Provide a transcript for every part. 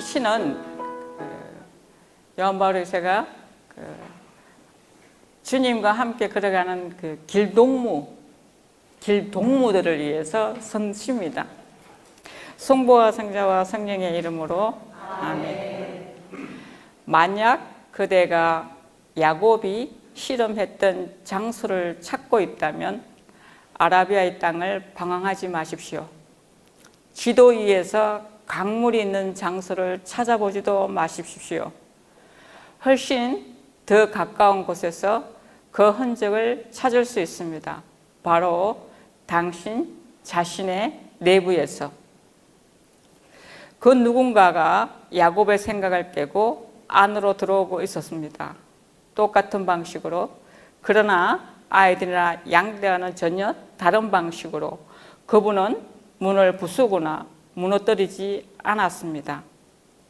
이 시는 요한 바울 의사가 주님과 함께 걸어가는 길동무들을 위해서 쓴 시입니다. 성부와 성자와 성령의 이름으로 아멘. 만약 그대가 야곱이 실험했던 장소를 찾고 있다면 아라비아의 땅을 방황하지 마십시오. 지도 위에서 강물이 있는 장소를 찾아보지도 마십시오. 훨씬 더 가까운 곳에서 그 흔적을 찾을 수 있습니다. 바로 당신 자신의 내부에서. 그 누군가가 야곱의 생각을 깨고 안으로 들어오고 있었습니다. 똑같은 방식으로, 그러나 아이들이나 양떼와는 전혀 다른 방식으로 그분은 문을 부수거나 무너뜨리지 않았습니다.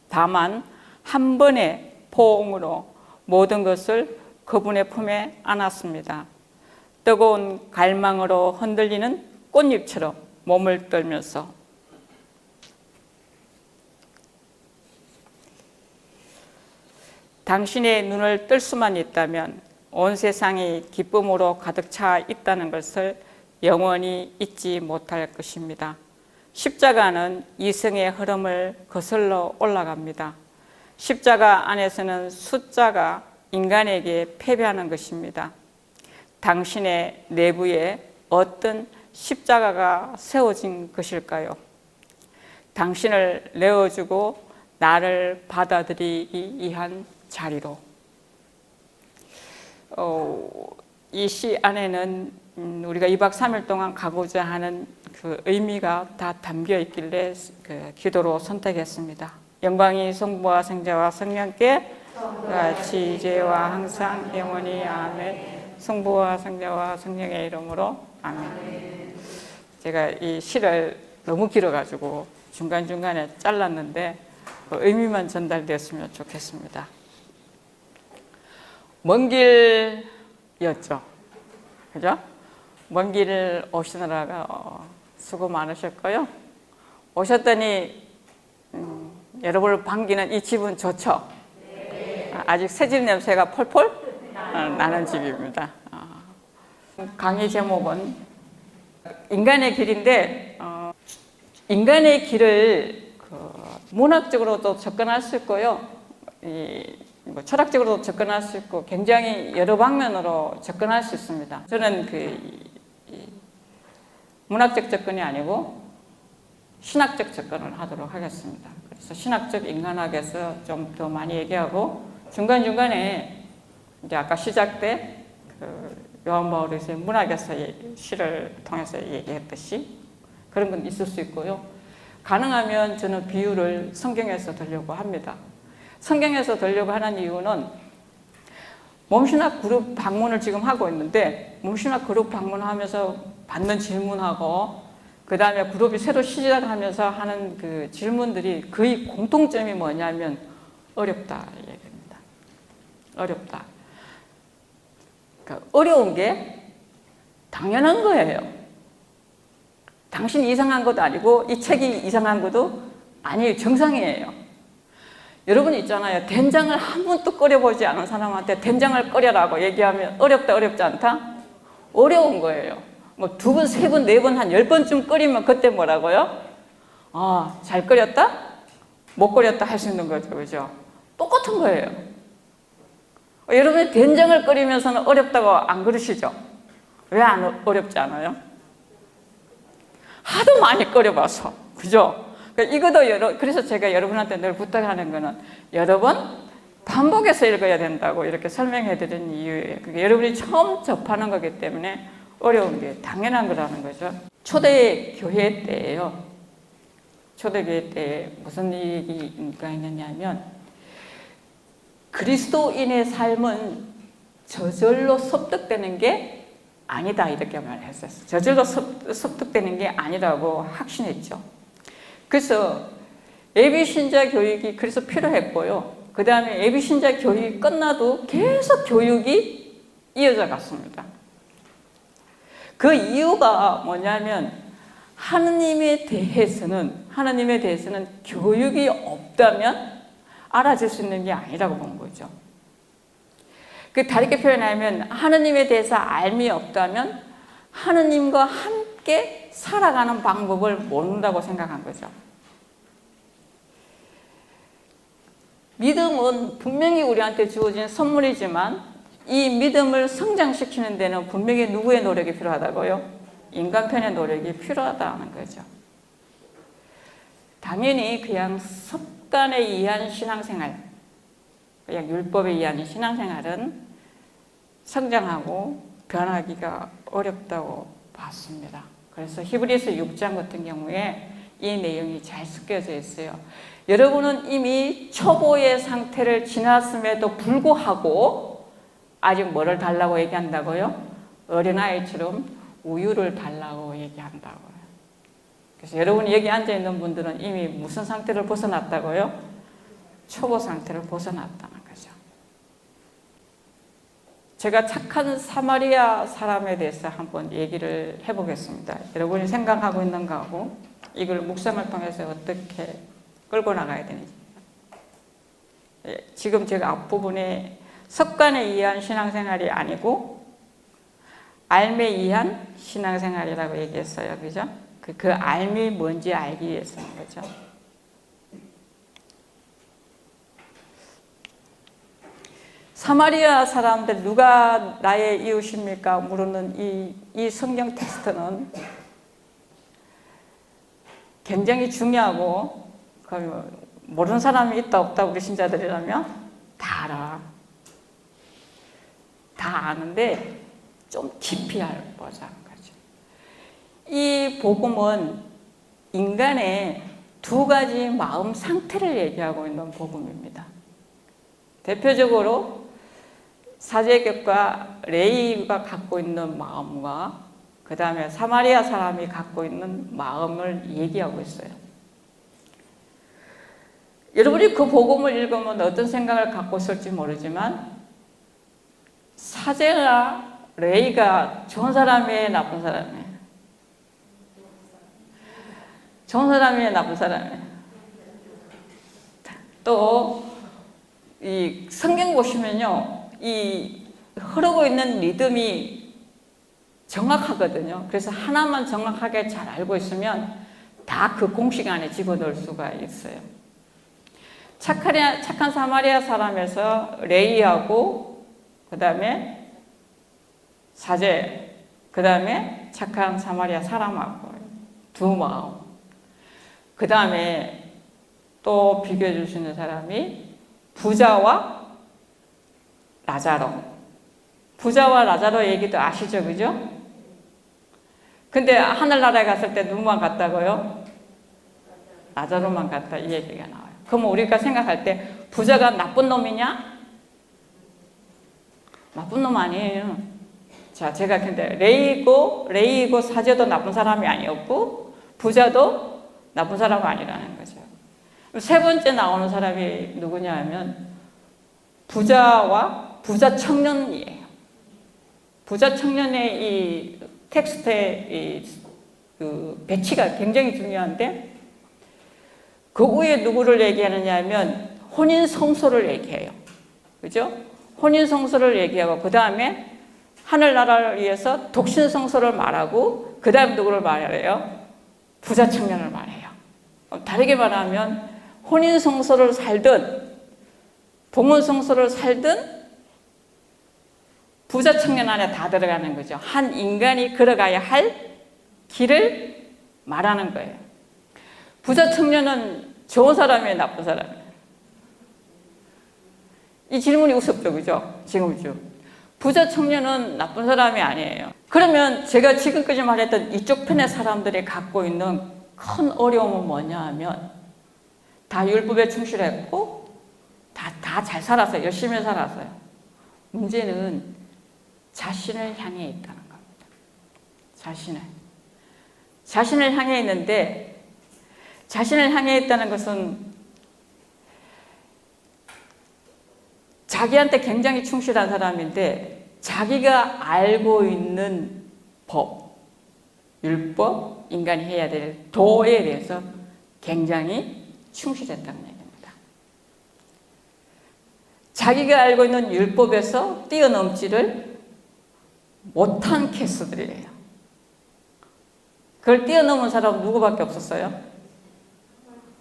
다만 한 번의 포옹으로 모든 것을 그분의 품에 안았습니다. 뜨거운 갈망으로 흔들리는 꽃잎처럼 몸을 떨면서. 당신의 눈을 뜰 수만 있다면 온 세상이 기쁨으로 가득 차 있다는 것을 영원히 잊지 못할 것입니다. 십자가는 이성의 흐름을 거슬러 올라갑니다. 십자가 안에서는 숫자가 인간에게 패배하는 것입니다. 당신의 내부에 어떤 십자가가 세워진 것일까요? 당신을 내어주고 나를 받아들이기 위한 자리로. 이 시 안에는 우리가 2박 3일 동안 가고자 하는 그 의미가 다 담겨 있길래 기도로 선택했습니다. 영광이 성부와 성자와 성령께 같이 이제와 항상 영원히 아멘. 성부와 성자와 성령의 이름으로 아멘. 제가 이 시를 너무 길어가지고 중간중간에 잘랐는데 그 의미만 전달되었으면 좋겠습니다. 먼 길이었죠. 그죠? 먼 길을 오시느라가 수고 많으셨고요. 오셨더니 여러분을 반기는 이 집은 좋죠? 아직 새집 냄새가 폴폴 나는 집입니다. 강의 제목은 인간의 길인데, 인간의 길을 문학적으로도 접근할 수 있고요, 철학적으로도 접근할 수 있고 굉장히 여러 방면으로 접근할 수 있습니다. 저는 문학적 접근이 아니고 신학적 접근을 하도록 하겠습니다. 그래서 신학적 인간학에서 좀 더 많이 얘기하고, 중간중간에 이제 아까 시작 때 요한 바울에서 문학에서 시를 통해서 얘기했듯이 그런 건 있을 수 있고요. 가능하면 저는 비유를 성경에서 들려고 합니다. 성경에서 들려고 하는 이유는 몸신학 그룹 방문을 지금 하고 있는데, 몸신학 그룹 방문하면서 받는 질문하고 그 다음에 그룹이 새로 시작하면서 하는 그 질문들이 거의 공통점이 뭐냐면 어렵다 얘기입니다. 어렵다. 그러니까 어려운 게 당연한 거예요. 당신이 이상한 것도 아니고 이 책이 이상한 것도 아니에요. 정상이에요. 여러분 있잖아요. 된장을 한 번도 끓여보지 않은 사람한테 된장을 끓여라고 얘기하면 어렵다, 어렵지 않다? 어려운 거예요. 뭐 2번, 3번, 4번, 한 10번쯤 끓이면 그때 뭐라고요? 잘 끓였다? 못 끓였다 할 수 있는 거죠. 그죠? 똑같은 거예요. 여러분이 된장을 끓이면서는 어렵다고 안 그러시죠? 왜 안 어렵지 않아요? 하도 많이 끓여봐서. 그죠? 이것도 그래서 제가 여러분한테 늘 부탁하는 거는 여러 번 반복해서 읽어야 된다고 이렇게 설명해 드리는 이유예요. 그게 여러분이 처음 접하는 거기 때문에 어려운 게 당연한 거라는 거죠. 초대교회 때예요. 초대교회 때 무슨 얘기가 있느냐면, 그리스도인의 삶은 저절로 습득되는 게 아니다 이렇게 말했어요. 저절로 습득되는 게 아니라고 확신했죠. 그래서 예비신자 교육이 그래서 필요했고요. 그 다음에 예비신자 교육이 끝나도 계속 교육이 이어져 갔습니다. 그 이유가 뭐냐면 하느님에 대해서는 교육이 없다면 알아줄 수 있는 게 아니라고 본 거죠. 그 다르게 표현하면 하느님에 대해서 알미 없다면 하느님과 함께 살아가는 방법을 모른다고 생각한 거죠. 믿음은 분명히 우리한테 주어진 선물이지만 이 믿음을 성장시키는 데는 분명히 누구의 노력이 필요하다고요? 인간편의 노력이 필요하다는 거죠. 당연히 그냥 습관에 의한 신앙생활, 그냥 율법에 의한 신앙생활은 성장하고 변하기가 어렵다고 봤습니다. 그래서 히브리서 6장 같은 경우에 이 내용이 잘 섞여져 있어요. 여러분은 이미 초보의 상태를 지났음에도 불구하고 아직 뭐를 달라고 얘기한다고요? 어린아이처럼 우유를 달라고 얘기한다고요. 그래서 여러분이 여기 앉아있는 분들은 이미 무슨 상태를 벗어났다고요? 초보 상태를 벗어났다는 거죠. 제가 착한 사마리아 사람에 대해서 한번 얘기를 해보겠습니다. 여러분이 생각하고 있는 거하고 이걸 묵상을 통해서 어떻게 끌고 나가야 되는지. 지금 제가 앞부분에 습관에 의한 신앙생활이 아니고 알에 의한 신앙생활이라고 얘기했어요. 그죠? 그 알이 뭔지 알기 위해서인 거죠. 사마리아 사람들 누가 나의 이웃입니까? 물는 이 성경 텍스트는 굉장히 중요하고 모르는 사람이 있다 없다 우리 신자들이라면 다 알아. 다 아는데 좀 깊이 알고자 하는 거죠. 이 복음은 인간의 두 가지 마음 상태를 얘기하고 있는 복음입니다. 대표적으로 사제격과 레위가 갖고 있는 마음과 그 다음에 사마리아 사람이 갖고 있는 마음을 얘기하고 있어요. 여러분이 그 복음을 읽으면 어떤 생각을 갖고 있을지 모르지만 사제나 레위가 좋은 사람이에요, 나쁜 사람이에요? 좋은 사람이에요, 나쁜 사람이에요? 또 이 성경 보시면요, 이 흐르고 있는 리듬이 정확하거든요. 그래서 하나만 정확하게 잘 알고 있으면 다 그 공식 안에 집어넣을 수가 있어요. 착한 사마리아 사람에서 레위하고 그 다음에 사제, 그 다음에 착한 사마리아 사람하고 두 마음. 그 다음에 또 비교해 줄 수 있는 사람이 부자와 라자로. 부자와 라자로 얘기도 아시죠? 그죠? 근데 하늘나라에 갔을 때 누구만 갔다고요? 라자로만 갔다 이 얘기가 나와요. 그럼 우리가 생각할 때 부자가 나쁜 놈이냐? 나쁜 놈 아니에요. 자, 제가 근데 레위이고 사제도 나쁜 사람이 아니었고 부자도 나쁜 사람 아니라는 거죠. 세 번째 나오는 사람이 누구냐 하면 부자와 부자 청년이에요. 부자 청년의 이 텍스트의 그 배치가 굉장히 중요한데 그 후에 누구를 얘기하느냐 하면 혼인성소를 얘기해요. 그죠? 혼인성소를 얘기하고 그 다음에 하늘나라를 위해서 독신성소를 말하고 그 다음 누구를 말해요? 부자 청년을 말해요. 다르게 말하면 혼인성소를 살든 봉헌성소를 살든 부자 청년 안에 다 들어가는 거죠. 한 인간이 걸어가야 할 길을 말하는 거예요. 부자 청년은 좋은 사람이에요, 나쁜 사람이에요? 이 질문이 우습죠, 그죠? 지금죠. 부자 청년은 나쁜 사람이 아니에요. 그러면 제가 지금까지 말했던 이쪽 편의 사람들이 갖고 있는 큰 어려움은 뭐냐 하면 다 율법에 충실했고 다 잘 살았어요. 열심히 살았어요. 문제는 자신을 향해 있다는 겁니다. 자신을 향해 있는데 자신을 향해 있다는 것은 자기한테 굉장히 충실한 사람인데 자기가 알고 있는 법, 율법, 인간이 해야 될 도에 대해서 굉장히 충실했다는 얘기입니다. 자기가 알고 있는 율법에서 뛰어넘지를 못한 케이스들이에요. 그걸 뛰어넘은 사람은 누구밖에 없었어요?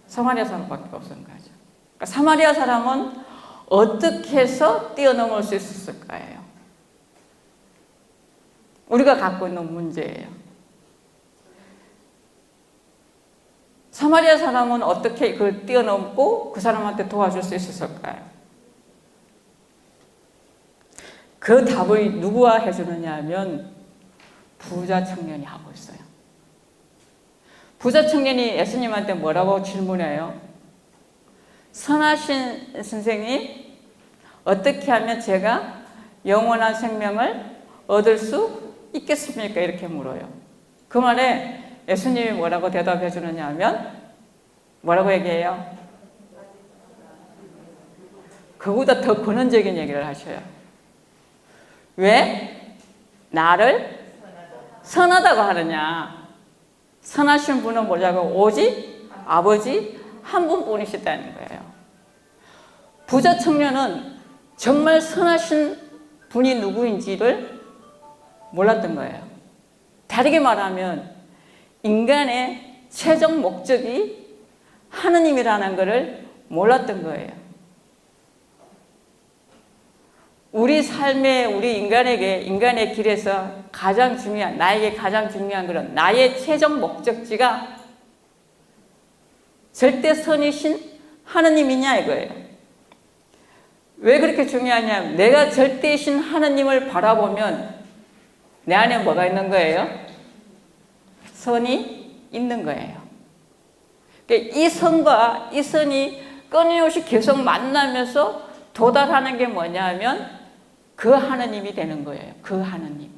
사마리아 사람밖에 없었던 거죠. 그러니까 사마리아 사람은 어떻게 해서 뛰어넘을 수 있었을까요? 우리가 갖고 있는 문제예요. 사마리아 사람은 어떻게 그걸 뛰어넘고 그 사람한테 도와줄 수 있었을까요? 그 답을 누구와 해주느냐 하면 부자 청년이 하고 있어요. 부자 청년이 예수님한테 뭐라고 질문해요? 선하신 선생님, 어떻게 하면 제가 영원한 생명을 얻을 수 있겠습니까? 이렇게 물어요. 그 말에 예수님이 뭐라고 대답해 주느냐 하면 뭐라고 얘기해요? 그보다 더 근원적인 얘기를 하셔요. 왜 나를 선하다고 하느냐? 선하신 분은 뭐냐고? 오직 아버지 한 분뿐이시다는 거예요. 부자 청년은 정말 선하신 분이 누구인지를 몰랐던 거예요. 다르게 말하면 인간의 최종 목적이 하느님이라는 것을 몰랐던 거예요. 우리 삶에 우리 인간의 길에서 나에게 가장 중요한 것은 나의 최종 목적지가 절대 선이신 하느님이냐 이거예요. 왜 그렇게 중요하냐면 내가 절대신 하느님을 바라보면 내 안에 뭐가 있는 거예요? 선이 있는 거예요. 이 선과 이 선이 끊임없이 계속 만나면서 도달하는 게 뭐냐 하면 그 하느님이 되는 거예요. 그 하느님.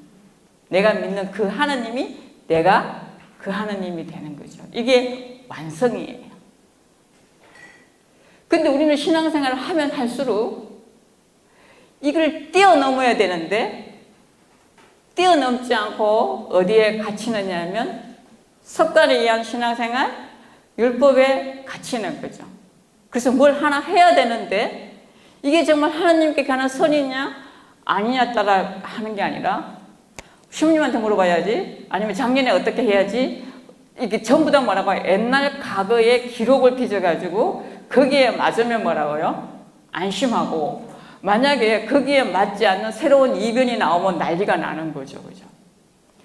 내가 믿는 그 하느님이 내가 그 하느님이 되는 거죠. 이게 완성이에요. 근데 우리는 신앙생활을 하면 할수록 이걸 뛰어넘어야 되는데 뛰어넘지 않고 어디에 갇히느냐 하면 습관에 의한 신앙생활, 율법에 갇히는 거죠. 그래서 뭘 하나 해야 되는데 이게 정말 하나님께 가는 선이냐 아니냐 따라 하는 게 아니라 시부님한테 물어봐야지, 아니면 작년에 어떻게 해야지, 이게 전부 다 뭐라고 해요? 옛날 과거의 기록을 빚어가지고 거기에 맞으면 뭐라고요? 안심하고, 만약에 거기에 맞지 않는 새로운 이변이 나오면 난리가 나는 거죠. 그죠?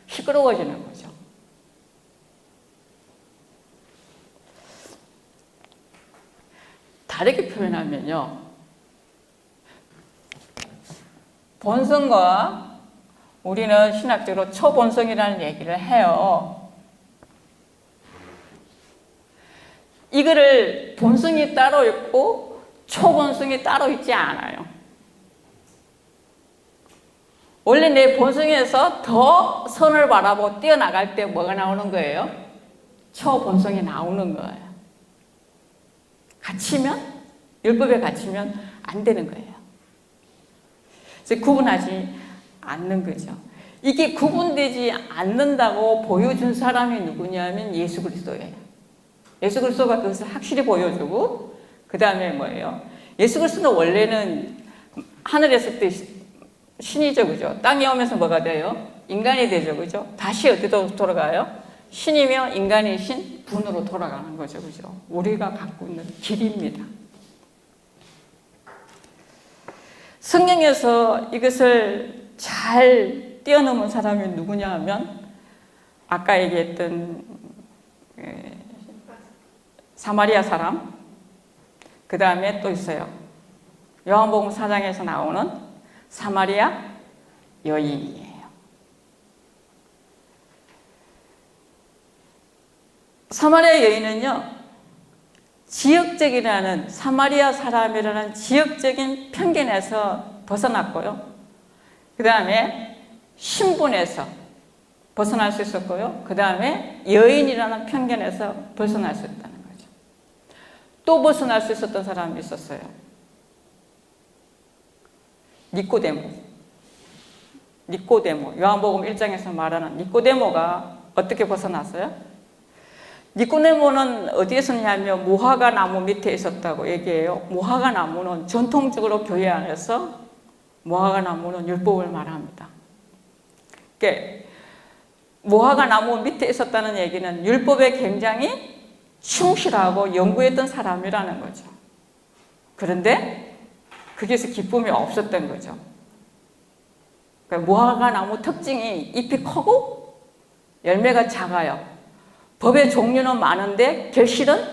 시끄러워지는 거죠. 다르게 표현하면요, 본성과 우리는 신학적으로 초본성이라는 얘기를 해요. 이거를 본성이 따로 있고 초본성이 따로 있지 않아요. 원래 내 본성에서 더 선을 바라보고 뛰어나갈 때 뭐가 나오는 거예요? 초본성이 나오는 거예요. 율법에 갇히면 안 되는 거예요. 그래서 구분하지 않는 거죠. 이게 구분되지 않는다고 보여준 사람이 누구냐면 예수 그리스도예요. 예수 그리스도가 그것을 확실히 보여주고, 그 다음에 뭐예요? 예수 그리스도는 원래는 하늘에 있을 때 신이죠, 그죠? 땅에 오면서 뭐가 돼요? 인간이 되죠, 그죠? 다시 어디로 돌아가요? 신이며 인간이신 분으로 돌아가는 거죠, 그죠? 우리가 갖고 있는 길입니다. 성경에서 이것을 잘 뛰어넘은 사람이 누구냐 하면 아까 얘기했던 사마리아 사람, 그 다음에 또 있어요. 요한복음 4장에서 나오는 사마리아 여인이에요. 사마리아 여인은요, 지역적이라는, 사마리아 사람이라는 지역적인 편견에서 벗어났고요. 그 다음에 신분에서 벗어날 수 있었고요. 그 다음에 여인이라는 편견에서 벗어날 수 있다는 거죠. 또 벗어날 수 있었던 사람이 있었어요. 니꼬데모. 요한복음 1장에서 말하는 니꼬데모가 어떻게 벗어났어요? 니코데모는 어디에 있었냐면 무화과 나무 밑에 있었다고 얘기해요. 무화과 나무는 전통적으로 교회 안에서 무화과 나무는 율법을 말합니다. 그러니까 무화과 나무 밑에 있었다는 얘기는 율법에 굉장히 충실하고 연구했던 사람이라는 거죠. 그런데 거기에서 기쁨이 없었던 거죠. 그러니까 무화과 나무 특징이 잎이 크고 열매가 작아요. 법의 종류는 많은데 결실은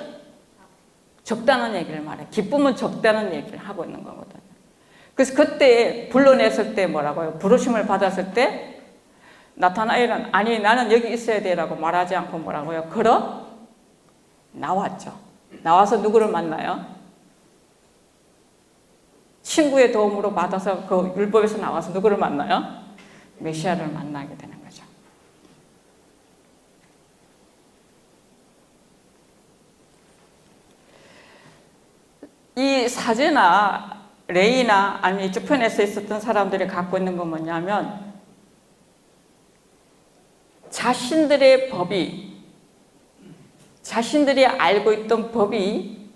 적다는 얘기를 말해요. 기쁨은 적다는 얘기를 하고 있는 거거든요. 그래서 그때 불러냈을 때 뭐라고요? 부르심을 받았을 때 나타나엘은 아니 나는 여기 있어야 돼라고 말하지 않고 뭐라고요? 걸어 나왔죠. 나와서 누구를 만나요? 친구의 도움으로 받아서 그 율법에서 나와서 누구를 만나요? 메시아를 만나게 되는 거죠. 이 사제나 레이나 아니면 이쪽 편에서 있었던 사람들이 갖고 있는 건 뭐냐면 자신들의 법이 자신들이 알고 있던 법이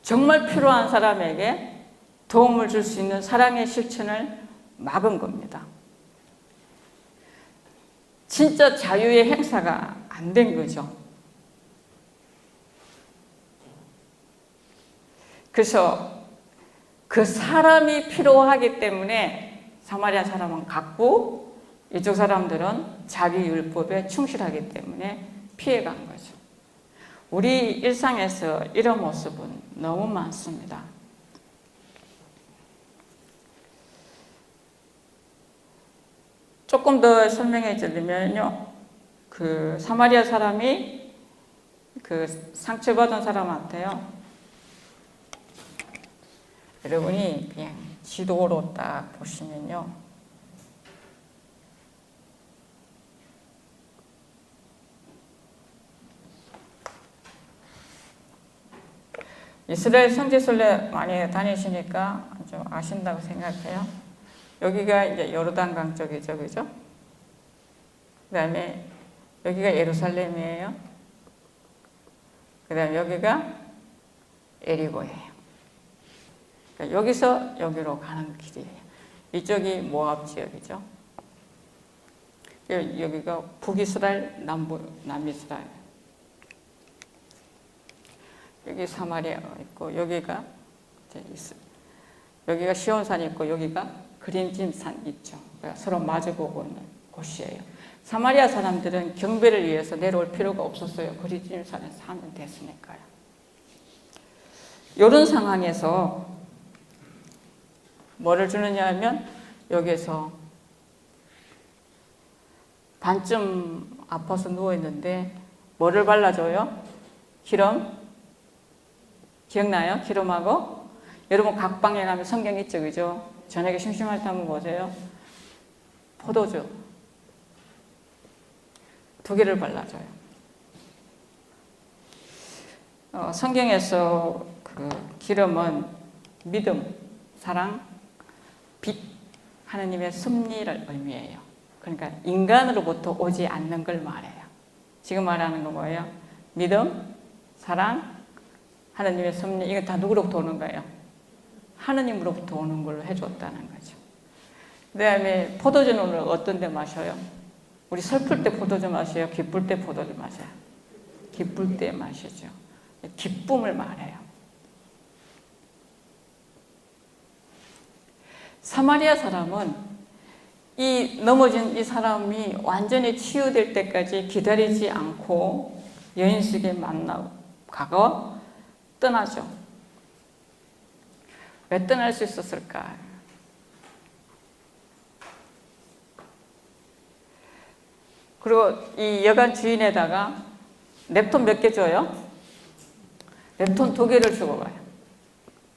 정말 필요한 사람에게 도움을 줄 수 있는 사랑의 실천을 막은 겁니다. 진짜 자유의 행사가 안 된 거죠. 그래서 그 사람이 필요하기 때문에 사마리아 사람은 갖고 이쪽 사람들은 자기 율법에 충실하기 때문에 피해간 거죠. 우리 일상에서 이런 모습은 너무 많습니다. 조금 더 설명해 드리면요. 그 사마리아 사람이 그 상처받은 사람한테요. 여러분이 그냥 지도로 딱 보시면요. 이스라엘 성지순례 많이 다니시니까 좀 아신다고 생각해요. 여기가 이제 요르단강 쪽이죠, 그죠? 그 다음에 여기가 예루살렘이에요. 그 다음에 여기가 에리고예요. 그러니까 여기서 여기로 가는 길이에요. 이쪽이 모압 지역이죠. 여기가 북이스라엘, 남이스라엘. 여기 사마리아 있고 여기가 여기가 시온산이 있고 여기가 그림짐산 있죠. 그러니까 서로 마주보고 있는 곳이에요. 사마리아 사람들은 경배를 위해서 내려올 필요가 없었어요. 그림짐산에 사면 됐으니까요. 이런 상황에서 뭐를 주느냐 하면 여기서 반쯤 아파서 누워있는데 뭐를 발라줘요? 기름? 기억나요? 기름하고? 여러분 각 방에 가면 성경 있죠, 그죠? 저녁에 심심할 때 한번 보세요. 포도주 2개를 발라줘요. 성경에서 그 기름은 믿음, 사랑, 빛, 하나님의 섭리를 의미해요. 그러니까 인간으로부터 오지 않는 걸 말해요. 지금 말하는 거 뭐예요? 믿음, 사랑, 하나님의 섭리, 이건 다 누구로부터 오는 거예요? 하나님으로부터 오는 걸로 해줬다는 거죠. 그 다음에 포도주는 오늘 어떤 데 마셔요? 우리 슬플 때 포도주 마셔요? 기쁠 때 포도주 마셔요? 기쁠 때 마시죠. 기쁨을 말해요. 사마리아 사람은 이 넘어진 이 사람이 완전히 치유될 때까지 기다리지 않고 여인숙에 만나고 가고 떠나죠. 왜 떠날 수 있었을까? 그리고 이 여관 주인에다가 랩톤 몇 개 줘요? 랩톤 2개를 주고 가요.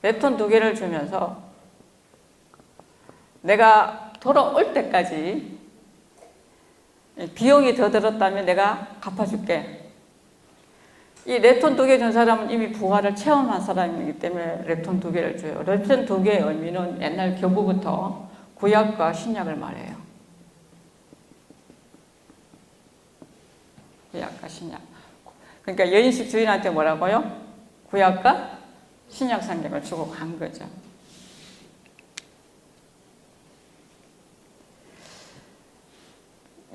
랩톤 2개를 주면서 내가 돌아올 때까지 비용이 더 들었다면 내가 갚아줄게. 이 랩톤 2개 준 사람은 이미 부활을 체험한 사람이기 때문에 랩톤 2개를 줘요. 랩톤 2개의 의미는 옛날 교부부터 구약과 신약을 말해요. 구약과 신약. 그러니까 여인숙 주인한테 뭐라고요? 구약과 신약 성경을 주고 간 거죠.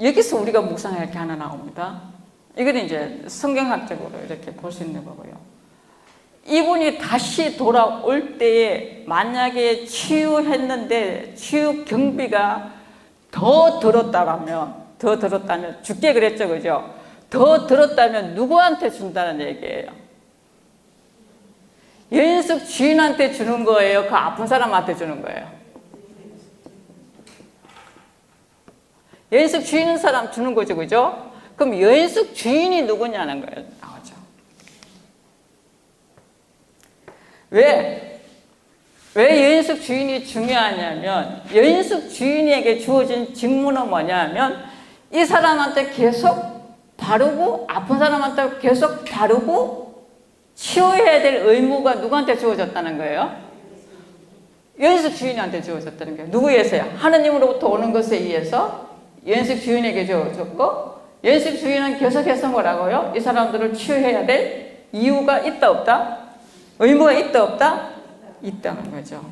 여기서 우리가 묵상할 게 하나 나옵니다. 이건 이제 성경학적으로 이렇게 볼 수 있는 거고요. 이분이 다시 돌아올 때에 만약에 치유했는데 치유 경비가 더 들었다면 죽게 그랬죠, 그죠? 더 들었다면 누구한테 준다는 얘기예요? 여인숙 주인한테 주는 거예요? 그 아픈 사람한테 주는 거예요? 여인숙 주인 사람 주는 거죠, 그죠? 그럼 여인숙 주인이 누구냐는 거예요, 나오죠. 왜 여인숙 주인이 중요하냐면, 여인숙 주인에게 주어진 직무는 뭐냐면, 이 사람한테 계속 바르고, 아픈 사람한테 계속 바르고, 치유해야 될 의무가 누구한테 주어졌다는 거예요? 여인숙 주인한테 주어졌다는 거예요. 누구에서요? 하느님으로부터 오는 것에 의해서 여인숙 주인에게 주어졌고, 여인숙 주인은 계속해서 뭐라고요? 이 사람들을 치유해야 될 이유가 있다 없다? 의무가 있다 없다? 있다는 거죠.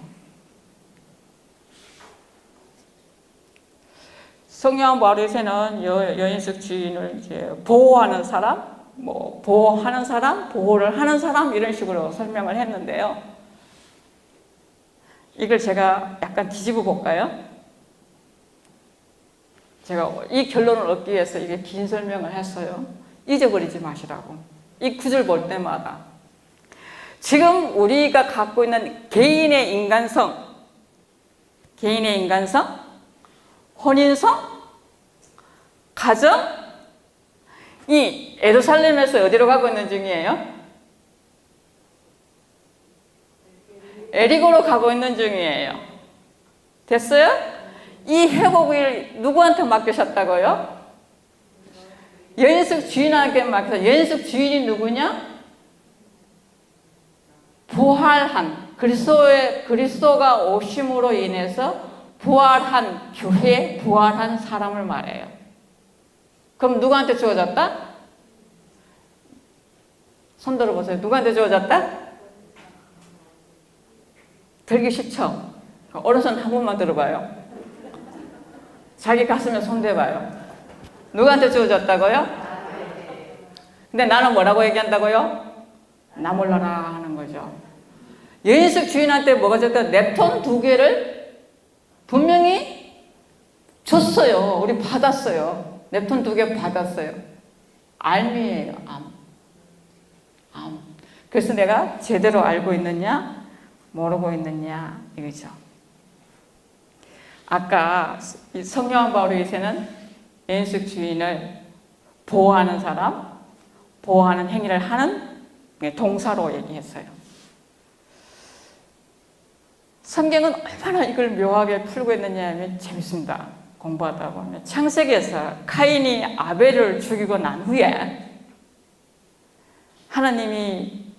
성령 바울에서는 여인숙 주인을 이제 보호하는 사람, 보호하는 사람, 보호를 하는 사람 이런 식으로 설명을 했는데요. 이걸 제가 약간 뒤집어 볼까요? 제가 이 결론을 얻기 위해서 이게 긴 설명을 했어요. 잊어버리지 마시라고. 이 구절 볼 때마다 지금 우리가 갖고 있는 개인의 인간성, 혼인성, 가정, 이 예루살렘에서 어디로 가고 있는 중이에요? 에리고로 가고 있는 중이에요. 됐어요? 이 회복을 누구한테 맡기셨다고요? 여인숙 주인에게 맡겨서, 여인숙 주인이 누구냐? 부활한 그리스도가 오심으로 인해서 부활한 교회, 부활한 사람을 말해요. 그럼 누구한테 주어졌다? 손 들어보세요. 누구한테 주어졌다? 들기 싫죠? 어르신 한 번만 들어봐요. 자기 가슴에 손 대봐요. 누구한테 주어졌다고요? 근데 나는 뭐라고 얘기한다고요? 나 몰라라 하는 거죠. 여인숙 주인한테 뭐가 줬다? 넵톤 2개를 분명히 줬어요. 우리 받았어요. 넵톤 2개 받았어요. 알미예요. 암. 그래서 내가 제대로 알고 있느냐 모르고 있느냐 이거죠. 아까 성령 바울에서는 여인숙 주인을 보호하는 사람, 보호하는 행위를 하는 동사로 얘기했어요. 성경은 얼마나 이걸 묘하게 풀고 있느냐 하면 재밌습니다. 공부하다 보면 창세기에서 카인이 아벨을 죽이고 난 후에 하나님이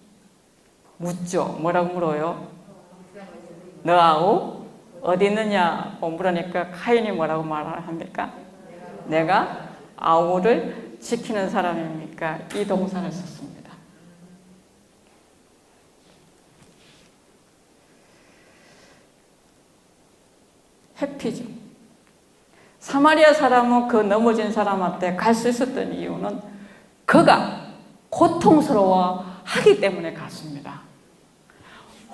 묻죠. 뭐라고 물어요? 너 아우 어디 있느냐 물으니까 카인이 뭐라고 말합니까? 내가 아우를 지키는 사람입니까? 이 동사를 썼습니다. 해피죠. 사마리아 사람은 그 넘어진 사람한테 갈 수 있었던 이유는 그가 고통스러워하기 때문에 갔습니다.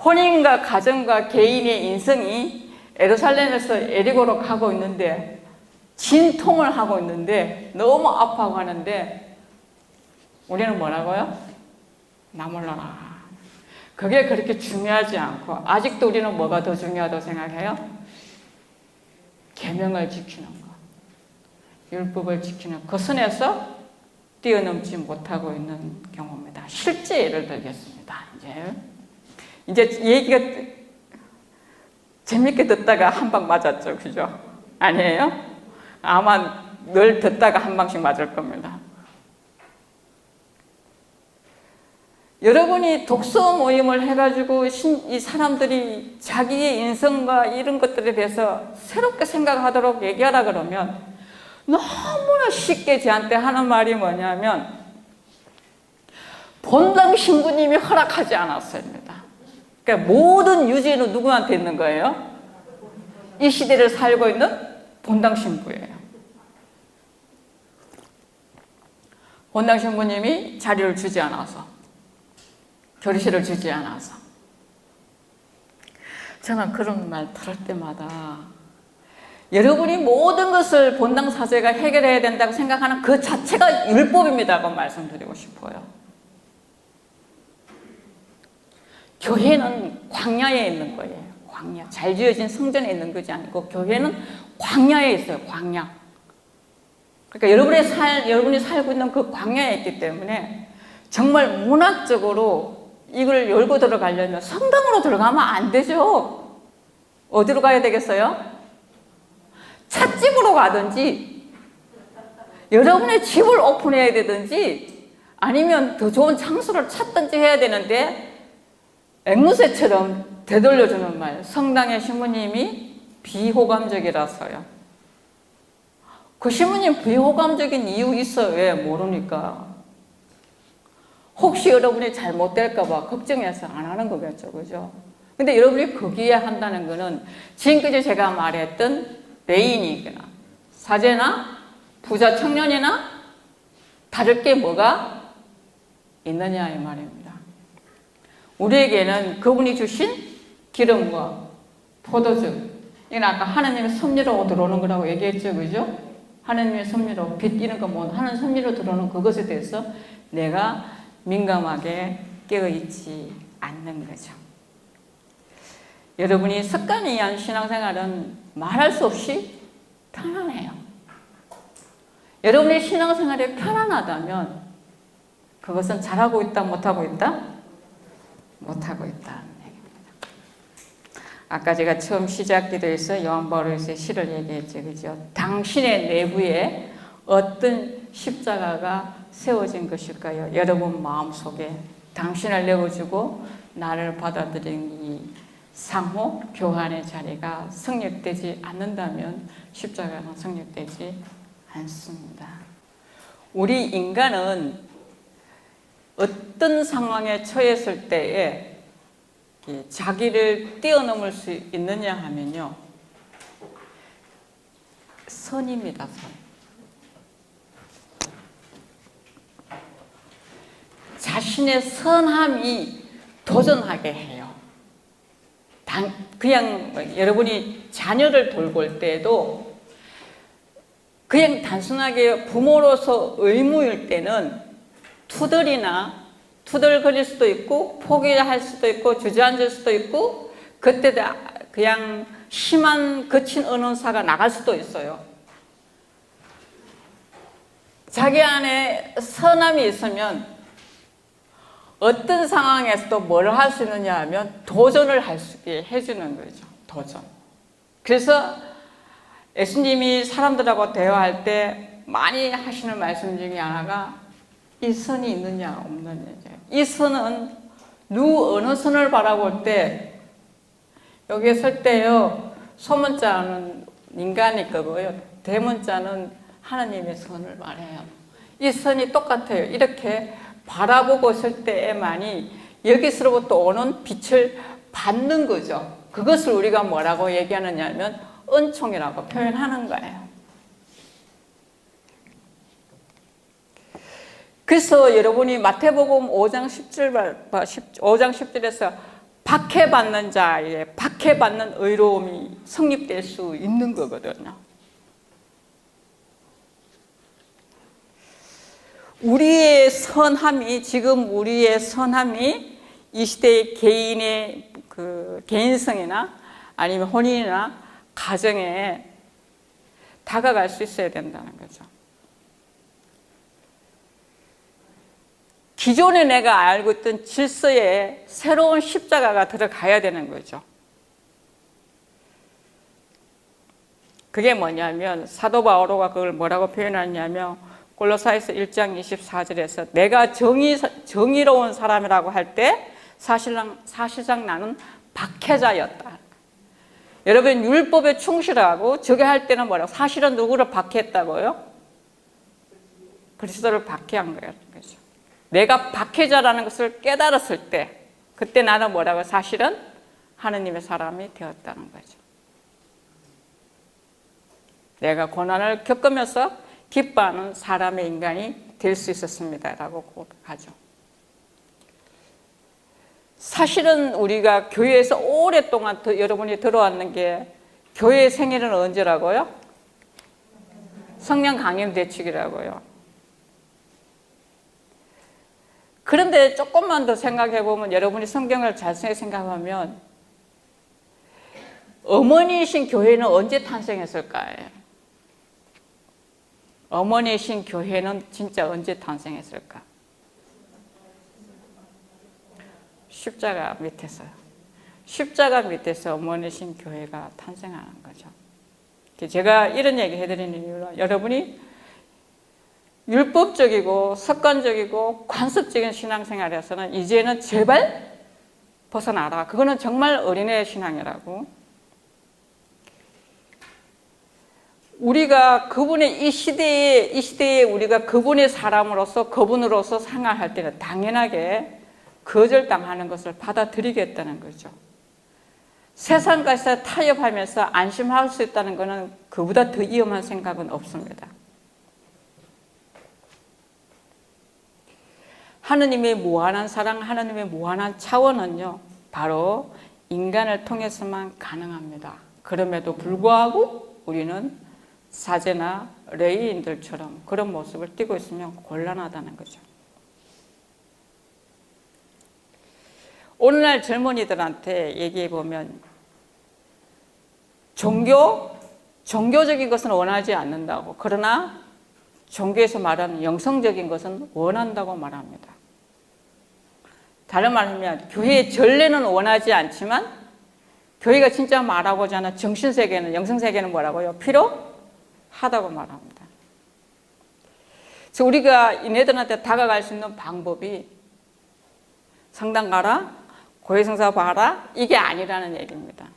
혼인과 가정과 개인의 인생이 예루살렘에서 에리고로 가고 있는데 진통을 하고 있는데 너무 아파하고 하는데 우리는 뭐라고요? 나 몰라라. 그게 그렇게 중요하지 않고 아직도 우리는 뭐가 더 중요하다고 생각해요? 계명을 지키는 것, 율법을 지키는 그 선에서 뛰어넘지 못하고 있는 경우입니다. 실제 예를 들겠습니다. 이제 얘기가 재밌게 듣다가 한 방 맞았죠, 그죠? 아니에요? 아마 늘 듣다가 한 방씩 맞을 겁니다. 여러분이 독서 모임을 해가지고 이 사람들이 자기의 인생과 이런 것들에 대해서 새롭게 생각하도록 얘기하라 그러면 너무나 쉽게 저한테 하는 말이 뭐냐면 본당 신부님이 허락하지 않았습니다. 그러니까 모든 유죄는 누구한테 있는 거예요? 이 시대를 살고 있는 본당 신부예요. 본당 신부님이 자리를 주지 않아서, 결의실을 주지 않아서. 저는 그런 말 들을 때마다 여러분이 모든 것을 본당 사제가 해결해야 된다고 생각하는 그 자체가 율법입니다고 말씀드리고 싶어요. 교회는 광야에 있는 거예요. 광야. 잘 지어진 성전에 있는 것이 아니고 교회는 광야에 있어요. 광야. 그러니까 여러분이 살고 있는 그 광야에 있기 때문에 정말 문학적으로 이걸 열고 들어가려면 성당으로 들어가면 안 되죠. 어디로 가야 되겠어요? 찻집으로 가든지 여러분의 집을 오픈해야 되든지 아니면 더 좋은 장소를 찾든지 해야 되는데 앵무새처럼 되돌려주는 말, 성당의 신부님이 비호감적이라서요. 그 신부님 비호감적인 이유 있어요. 왜? 모르니까. 혹시 여러분이 잘못될까봐 걱정해서 안 하는 거겠죠. 그죠? 근데 여러분이 거기에 한다는 거는 지금까지 제가 말했던 레인이거나 사제나 부자 청년이나 다를 게 뭐가 있느냐 이 말입니다. 우리에게는 그분이 주신 기름과 포도주, 이건 아까 하나님의 섭리로 들어오는 거라고 얘기했죠. 그죠? 하나님의 섭리로, 빛 이런 거 뭐 하나님의 섭리로 들어오는 그것에 대해서 내가 민감하게 깨어있지 않는 거죠. 여러분이 습관에 의한 신앙생활은 말할 수 없이 편안해요. 여러분의 신앙생활이 편안하다면 그것은 잘하고 있다, 못하고 있다? 못하고 있다는 얘기입니다. 아까 제가 처음 시작 기도에서 요한 바오로스의 시를 얘기했죠. 그죠? 당신의 내부에 어떤 십자가가 세워진 것일까요? 여러분 마음속에 당신을 내어주고 나를 받아들인 이 상호 교환의 자리가 성립되지 않는다면 십자가는 성립되지 않습니다. 우리 인간은 어떤 상황에 처했을 때에 자기를 뛰어넘을 수 있느냐 하면요, 선입니다. 선. 자신의 선함이 도전하게 해요. 그냥 여러분이 자녀를 돌볼 때도 그냥 단순하게 부모로서 의무일 때는 투덜거릴 수도 있고 포기할 수도 있고 주저앉을 수도 있고 그때 그냥 심한 거친 언어사가 나갈 수도 있어요. 자기 안에 선함이 있으면 어떤 상황에서도 뭘 할 수 있느냐 하면 도전을 할 수 있게 해주는 거죠. 도전. 그래서 예수님이 사람들하고 대화할 때 많이 하시는 말씀 중에 하나가 이 선이 있느냐 없느냐. 이 선은 어느 선을 바라볼 때 여기에 설 때요, 소문자는 인간이 거고요, 대문자는 하나님의 선을 말해요. 이 선이 똑같아요. 이렇게 바라보고 있을 때에만이 여기서부터 오는 빛을 받는 거죠. 그것을 우리가 뭐라고 얘기하느냐 하면 은총이라고 표현하는 거예요. 그래서 여러분이 마태복음 5장 10절에서 박해받는 자의 박해받는 의로움이 성립될 수 있는 거거든요. 우리의 선함이 이 시대의 개인의 그 개인성이나 아니면 혼인이나 가정에 다가갈 수 있어야 된다는 거죠. 기존에 내가 알고 있던 질서에 새로운 십자가가 들어가야 되는 거죠. 그게 뭐냐면 사도 바오로가 그걸 뭐라고 표현하냐면 골로새서 1장 24절에서 내가 정의로운 사람이라고 할 때 사실상 나는 박해자였다. 여러분 율법에 충실하고 저게 할 때는 뭐라고? 사실은 누구를 박해했다고요? 그리스도를 박해한 거예요. 그렇죠? 내가 박해자라는 것을 깨달았을 때 그때 나는 뭐라고? 사실은 하느님의 사람이 되었다는 거죠. 내가 고난을 겪으면서 기뻐하는 사람의 인간이 될 수 있었습니다 라고 고백하죠. 사실은 우리가 교회에서 오랫동안 여러분이 들어왔는 게 교회 생일은 언제라고요? 성령 강림 대축이라고요. 그런데 조금만 더 생각해 보면 여러분이 성경을 잘 생각하면 어머니이신 교회는 언제 탄생했을까요? 어머니이신 교회는 진짜 언제 탄생했을까? 십자가 밑에서요. 십자가 밑에서 어머니이신 교회가 탄생하는 거죠. 제가 이런 얘기 해드리는 이유는 여러분이 율법적이고 습관적이고 관습적인 신앙생활에서는 이제는 제발 벗어나라. 그거는 정말 어린애 신앙이라고. 우리가 그분의 이 시대에 우리가 그분의 사람으로서 그분으로서 생활할 때는 당연하게 거절당하는 것을 받아들이겠다는 거죠. 세상과서 타협하면서 안심할 수 있다는 것은 그보다 더 위험한 생각은 없습니다. 하느님의 무한한 사랑, 하느님의 무한한 차원은요, 바로 인간을 통해서만 가능합니다. 그럼에도 불구하고 우리는 사제나 레위인들처럼 그런 모습을 띠고 있으면 곤란하다는 거죠. 오늘날 젊은이들한테 얘기해 보면 종교적인 것은 원하지 않는다고, 그러나 종교에서 말하는 영성적인 것은 원한다고 말합니다. 다른 말로 하면 교회의 전례는 원하지 않지만 교회가 진짜 말하고자 하는 정신세계는, 영성세계는 뭐라고요? 필요하다고 말합니다. 그래서 우리가 이네들한테 다가갈 수 있는 방법이 성당 가라, 고해성사 봐라, 이게 아니라는 얘기입니다.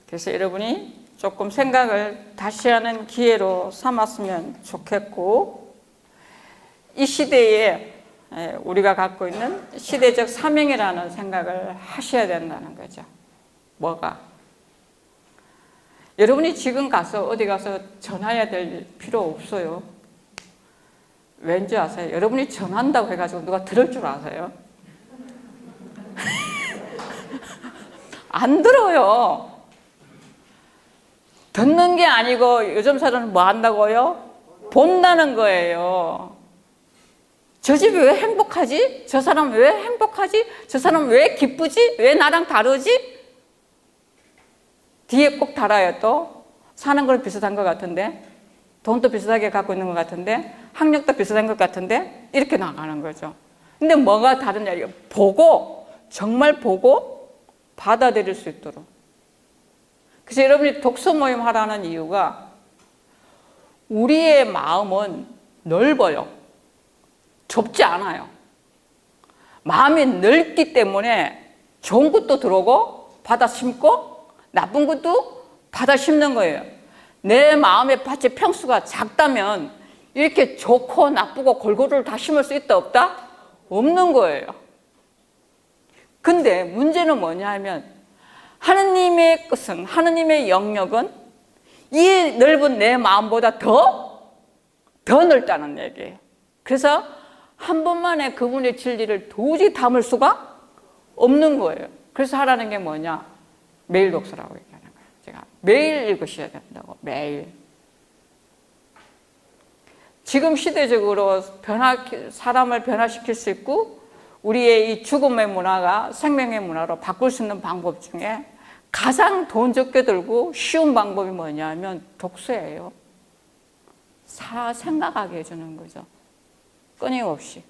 그래서 여러분이 조금 생각을 다시 하는 기회로 삼았으면 좋겠고, 이 시대에 우리가 갖고 있는 시대적 사명이라는 생각을 하셔야 된다는 거죠. 뭐가? 여러분이 지금 어디 가서 전해야 될 필요 없어요. 왠지 아세요? 여러분이 전한다고 해가지고 누가 들을 줄 아세요? 안 들어요. 듣는 게 아니고 요즘 사람은 뭐 한다고요? 본다는 거예요. 저 집이 왜 행복하지? 저 사람 왜 행복하지? 저 사람 왜 기쁘지? 왜 나랑 다르지? 뒤에 꼭 달아요. 또 사는 걸 비슷한 것 같은데, 돈도 비슷하게 갖고 있는 것 같은데, 학력도 비슷한 것 같은데, 이렇게 나가는 거죠. 근데 뭐가 다르냐? 보고, 정말 보고 받아들일 수 있도록. 그래서 여러분이 독서 모임 하라는 이유가 우리의 마음은 넓어요. 좁지 않아요. 마음이 넓기 때문에 좋은 것도 들어오고 받아 심고 나쁜 것도 받아 심는 거예요. 내 마음의 밭의 평수가 작다면 이렇게 좋고 나쁘고 골고루 다 심을 수 있다 없다? 없는 거예요. 근데 문제는 뭐냐 하면 하느님의 뜻은, 하느님의 영역은 이 넓은 내 마음보다 더 넓다는 얘기예요. 그래서 한 번만에 그분의 진리를 도저히 담을 수가 없는 거예요. 그래서 하라는 게 뭐냐? 매일 독서라고 얘기하는 거예요. 제가 매일 읽으셔야 된다고. 매일. 지금 시대적으로 사람을 변화시킬 수 있고 우리의 이 죽음의 문화가 생명의 문화로 바꿀 수 있는 방법 중에 가장 돈 적게 들고 쉬운 방법이 뭐냐면 독서예요. 생각하게 해주는 거죠. 끊임없이.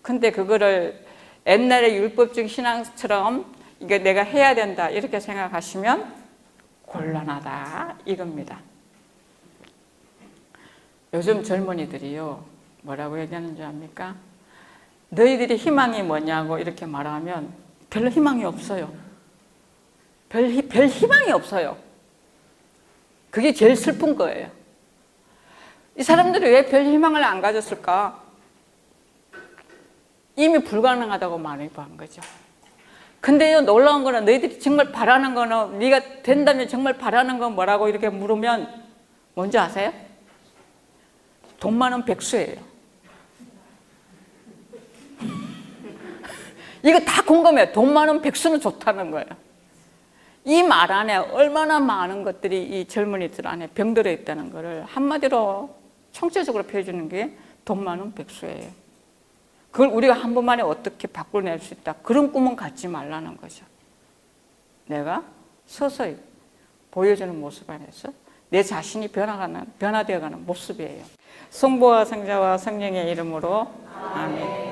근데 그거를 옛날의 율법적 신앙처럼 이게 내가 해야 된다 이렇게 생각하시면 곤란하다 이겁니다. 요즘 젊은이들이요 뭐라고 얘기하는 줄 압니까? 너희들이 희망이 뭐냐고 이렇게 말하면 별 희망이 없어요. 별 희망이 없어요. 그게 제일 슬픈 거예요. 이 사람들이 왜 별 희망을 안 가졌을까? 이미 불가능하다고 말한 거죠. 근데요, 놀라운 거는 너희들이 정말 바라는 거는, 네가 된다면 정말 바라는 건 뭐라고 이렇게 물으면 뭔지 아세요? 돈 많은 백수예요. 이거 다 공감해요. 돈 많은 백수는 좋다는 거예요. 이 말 안에 얼마나 많은 것들이 이 젊은이들 안에 병들어 있다는 거를 한마디로 총체적으로 표해주는 게 돈 많은 백수예요. 그걸 우리가 한 번만에 어떻게 바꿔낼 수 있다. 그런 꿈은 갖지 말라는 거죠. 내가 서서히 보여주는 모습 안에서 내 자신이 변화되어가는 모습이에요. 성부와 성자와 성령의 이름으로 아멘.